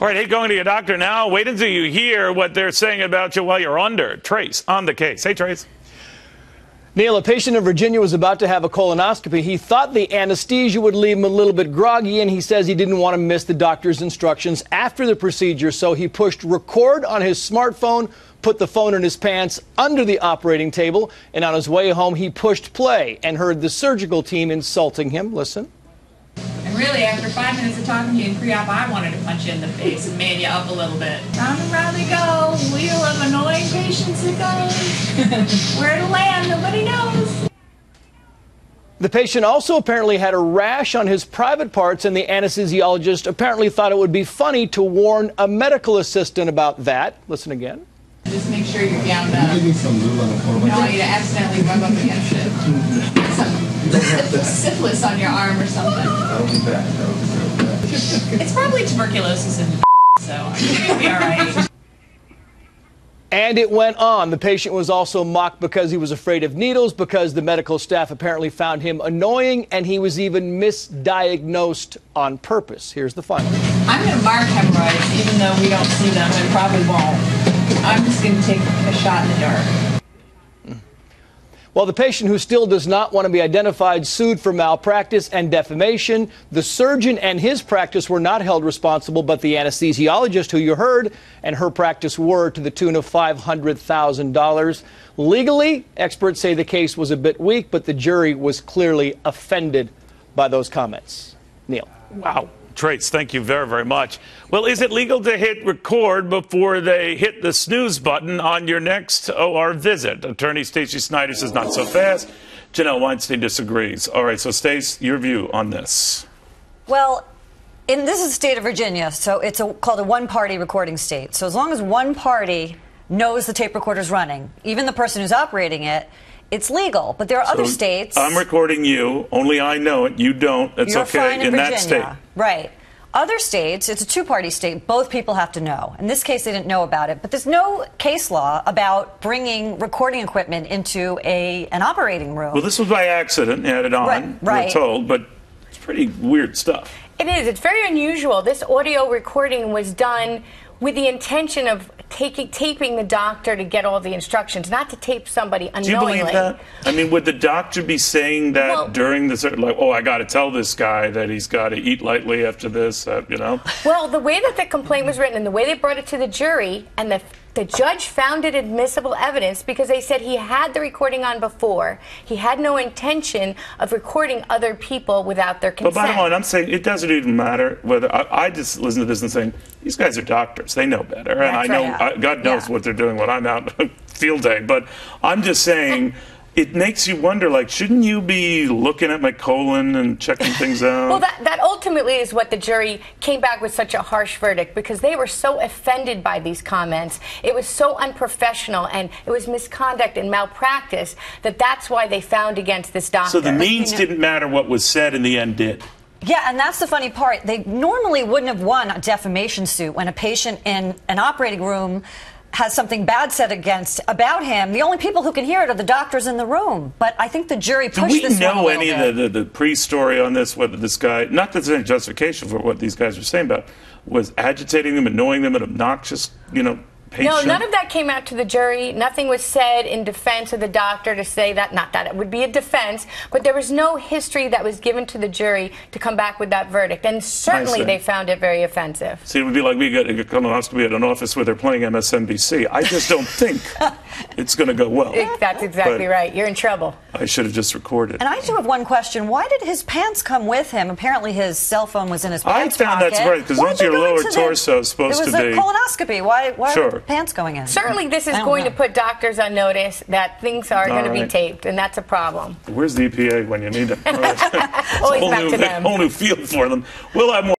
All right, hate going to your doctor now. Wait until you hear what they're saying about you while you're under. Trace, on the case. Hey, Trace. Neil, a patient in Virginia was about to have a colonoscopy. He thought the anesthesia would leave him a little bit groggy, and he says he didn't want to miss the doctor's instructions after the procedure, so he pushed record on his smartphone, put the phone in his pants under the operating table, and on his way home, he pushed play and heard the surgical team insulting him. Listen. And really, after 5 minutes of talking to you in pre-op, I wanted to punch you in the face and man you up a little bit. Round and round they go, wheel of annoying patients it goes. Where to land, nobody knows. The patient also apparently had a rash on his private parts, and the anesthesiologist apparently thought it would be funny to warn a medical assistant about that. Listen again. Just make sure you're gowned up. You don't want you to accidentally rub up against it. Some syphilis on your arm or something. It's probably tuberculosis in the so I think you'll be all right. And it went on. The patient was also mocked because he was afraid of needles, because the medical staff apparently found him annoying, and he was even misdiagnosed on purpose. Here's the final. I'm going to mark hemorrhoids, even though we don't see them and probably won't. I'm just going to take a shot in the dark. Well, the patient, who still does not want to be identified, sued for malpractice and defamation. The surgeon and his practice were not held responsible, but the anesthesiologist, who you heard, and her practice were, to the tune of $500,000. Legally, experts say the case was a bit weak, but the jury was clearly offended by those comments. Neil. Wow. Trace, thank you very, very much. Well, is it legal to hit record before they hit the snooze button on your next OR visit? Attorney Stacey Snider says not so fast. Janelle Weinstein disagrees. All right, so Stace, your view on this. Well, this is the state of Virginia, so it's called a one-party recording state. So as long as one party knows the tape recorder's running, even the person who's operating it, it's legal. But there are other states. I'm recording you. Only I know it. You don't. That's You're okay fine in Virginia. That state. Right. Other states, it's a two-party state. Both people have to know. In this case, they didn't know about it. But there's no case law about bringing recording equipment into an operating room. Well, this was by accident. Had it on. Right. We're told, but it's pretty weird stuff. It is. It's very unusual. This audio recording was done with the intention of taping the doctor to get all the instructions, not to tape somebody unknowingly. Do you believe that? I mean, would the doctor be saying that during the, like, oh, I got to tell this guy that he's got to eat lightly after this, you know? Well, the way that the complaint was written and the way they brought it to the jury, and the judge found it admissible evidence because they said he had the recording on before. He had no intention of recording other people without their consent. But bottom line, I'm saying it doesn't even matter whether I just listen to this and saying these guys are doctors. They know better. And I know, God knows what they're doing when I'm out field day. But I'm just saying, it makes you wonder, like, shouldn't you be looking at my colon and checking things out? Well, that ultimately is what the jury came back with such a harsh verdict, because they were so offended by these comments. It was so unprofessional, and it was misconduct and malpractice that's why they found against this doctor. So the means didn't matter. What was said in the end did. Yeah, and that's the funny part. They normally wouldn't have won a defamation suit when a patient in an operating room has something bad said about him. The only people who can hear it are the doctors in the room. But I think the jury pushed this one a little bit. Do we know any of the pre-story on this, whether this guy, not that there's any justification for what these guys were saying about, was agitating them, annoying them, an obnoxious, patient? No, none of that came out to the jury. Nothing was said in defense of the doctor to say that, not that it would be a defense, but there was no history that was given to the jury to come back with that verdict. And certainly they found it very offensive. See, it would be like we get a colonoscopy at an office where they're playing MSNBC. I just don't think it's going to go well. That's exactly right. You're in trouble. I should have just recorded. And I do have one question. Why did his pants come with him? Apparently his cell phone was in his pants pocket. I found that's right, because once your lower torso is supposed to be... It was a colonoscopy. Why sure. Pants going in? Certainly this is going to put doctors on notice that things are going to be taped, and that's a problem. Where's the EPA when you need them? Always back to them. Whole new field for them. We'll have more.